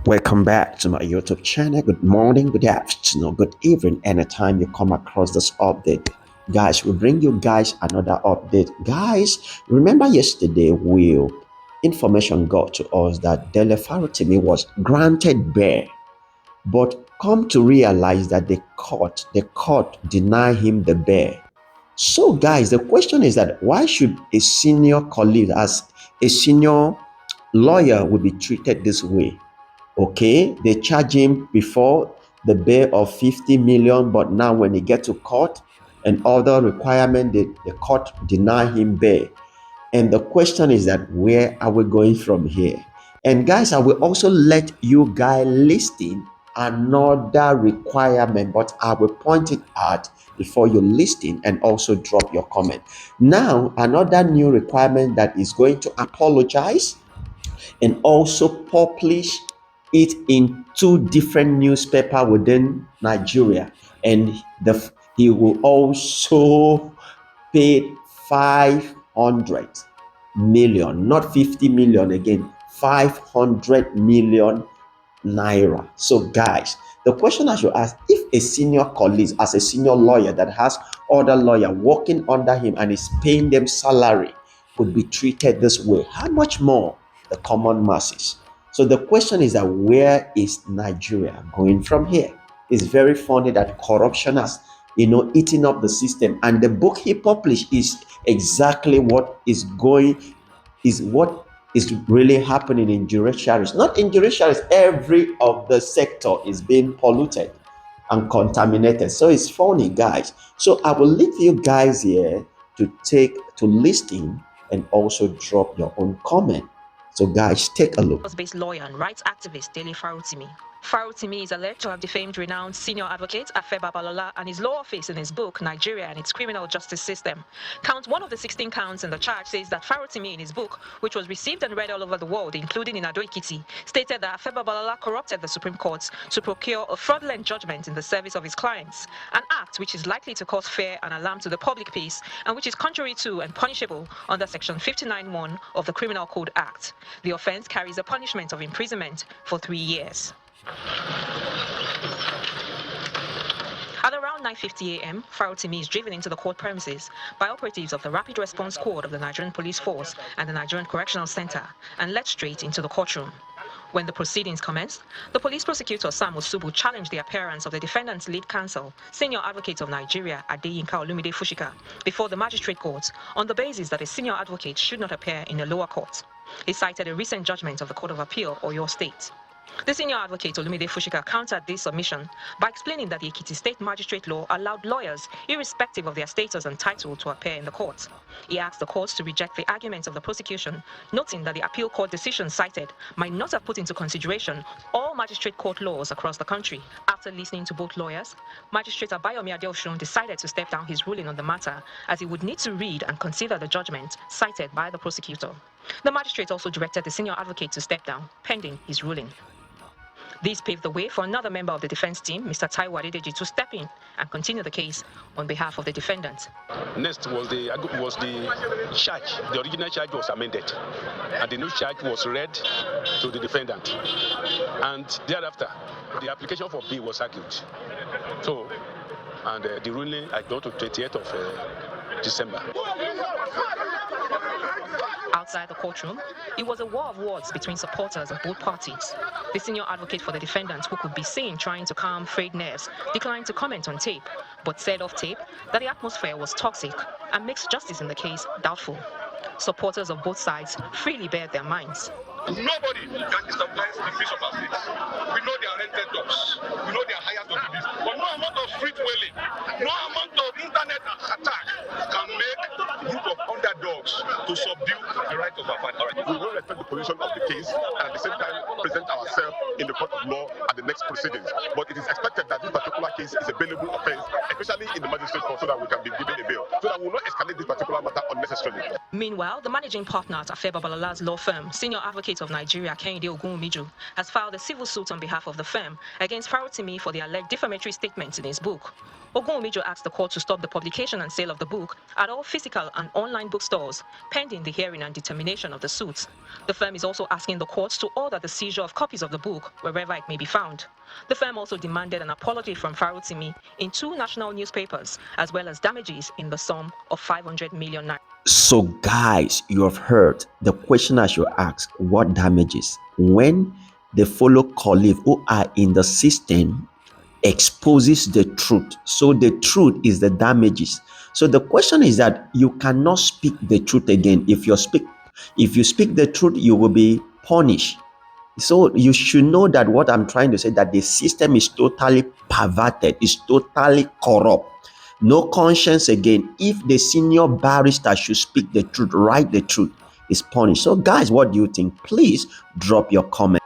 Welcome back to my YouTube channel. Good morning, good afternoon, good evening, anytime you come across this update. Guys, we bring you guys another update. Guys, remember yesterday information got to us that DELE FAROTIMI was granted bail, but come to realize that the court denied him the bail. So guys, the question is that why should a senior colleague as a senior lawyer would be treated this way? Okay, they charge him before the bail of 50 million, but now when he get to court and other requirement, the court deny him bail. And the question is that where are we going from here? And guys, I will also let you guys listen another requirement, but I will point it out before you listen and also drop your comment. Now, another new requirement that is going to apologize and also publish it in two different newspapers within Nigeria. And he will also pay 500 million, not 50 million again, 500 million naira. So guys, the question I should ask, if a senior colleague, as a senior lawyer that has other lawyer working under him and is paying them salary, could be treated this way, how much more the common masses? So the question is that where is Nigeria going from here? It's very funny that corruption has eating up the system, and the book he published is exactly what is really happening in judiciaries. Not in judiciaries, every of the sector is being polluted and contaminated. So it's funny, guys. So I will leave you guys here to listen and also drop your own comment. So guys, take a look. Based lawyer and rights activist DELE FAROTIMI. Farotimi is alleged to have defamed renowned senior advocate Afe Babalola and his law office in his book, Nigeria and its Criminal Justice System. Count one of the 16 counts in the charge says that Farotimi in his book, which was received and read all over the world, including in Ado-Ekiti, stated that Afe Babalola corrupted the Supreme Court to procure a fraudulent judgment in the service of his clients, an act which is likely to cause fear and alarm to the public peace and which is contrary to and punishable under Section 59(1) of the Criminal Code Act. The offense carries a punishment of imprisonment for 3 years. At around 9:50 a.m., Farotimi is driven into the court premises by operatives of the Rapid Response Squad of the Nigerian Police Force and the Nigerian Correctional Center and led straight into the courtroom. When the proceedings commenced, the police prosecutor Sam Osubu challenged the appearance of the defendant's lead counsel, Senior Advocate of Nigeria Adeyinka Olumide Fushika, before the magistrate court on the basis that a senior advocate should not appear in a lower court. He cited a recent judgment of the Court of Appeal, Oyo State. The senior advocate Olumide Fushika countered this submission by explaining that the Ekiti State Magistrate Law allowed lawyers, irrespective of their status and title, to appear in the court. He asked the court to reject the arguments of the prosecution, noting that the appeal court decision cited might not have put into consideration all magistrate court laws across the country. After listening to both lawyers, Magistrate Abayomi Adeosun decided to step down his ruling on the matter, as he would need to read and consider the judgment cited by the prosecutor. The magistrate also directed the senior advocate to step down, pending his ruling. This paved the way for another member of the defense team, Mr. Taiwo Adedeji, to step in and continue the case on behalf of the defendant. Next was the charge. The original charge was amended, and the new charge was read to the defendant. And thereafter, the application for bail was argued. So, and the ruling I got to 28th of December. Outside the courtroom, it was a war of words between supporters of both parties. The senior advocate for the defendant, who could be seen trying to calm frayed nerves, declined to comment on tape, but said off tape that the atmosphere was toxic and makes justice in the case doubtful. Supporters of both sides freely bared their minds. Nobody can destabilize the peace of our states. We know they are rented dogs. We know they are hired to do this. But no amount of street wailing, no amount of internet attack can make a group of underdogs to subdue the right of our family. We will respect the position of the case and at the same time present ourselves in the court of law at the next proceedings. But it is expected that this particular case is a bailable offense, especially in the magistrate court, so that we can be given a bail, so that we will not escalate this particular matter unnecessarily. Meanwhile, the managing partner at Afe Babalola's law firm, Senior Advocate of Nigeria, Kehinde Ogunwumiju, has filed a civil suit on behalf of the firm against Farotimi for the alleged defamatory statements in his book. Ogunwumiju asked the court to stop the publication and sale of the book at all physical and online bookstores, pending the hearing and determination of the suit. The firm is also asking the court to order the seizure of copies of the book wherever it may be found. The firm also demanded an apology from Farotimi in 2 national newspapers, as well as damages in the sum of 500 million naira. So, guys, you have heard the question I should ask: what damages? When the fellow colleagues who are in the system exposes the truth, so the truth is the damages. So the question is that you cannot speak the truth again. If you speak the truth, you will be punished. So you should know that what I'm trying to say, that the system is totally perverted, is totally corrupt. No conscience again. If the senior barrister should speak the truth, write the truth, is punished. So guys, what do you think? Please drop your comment.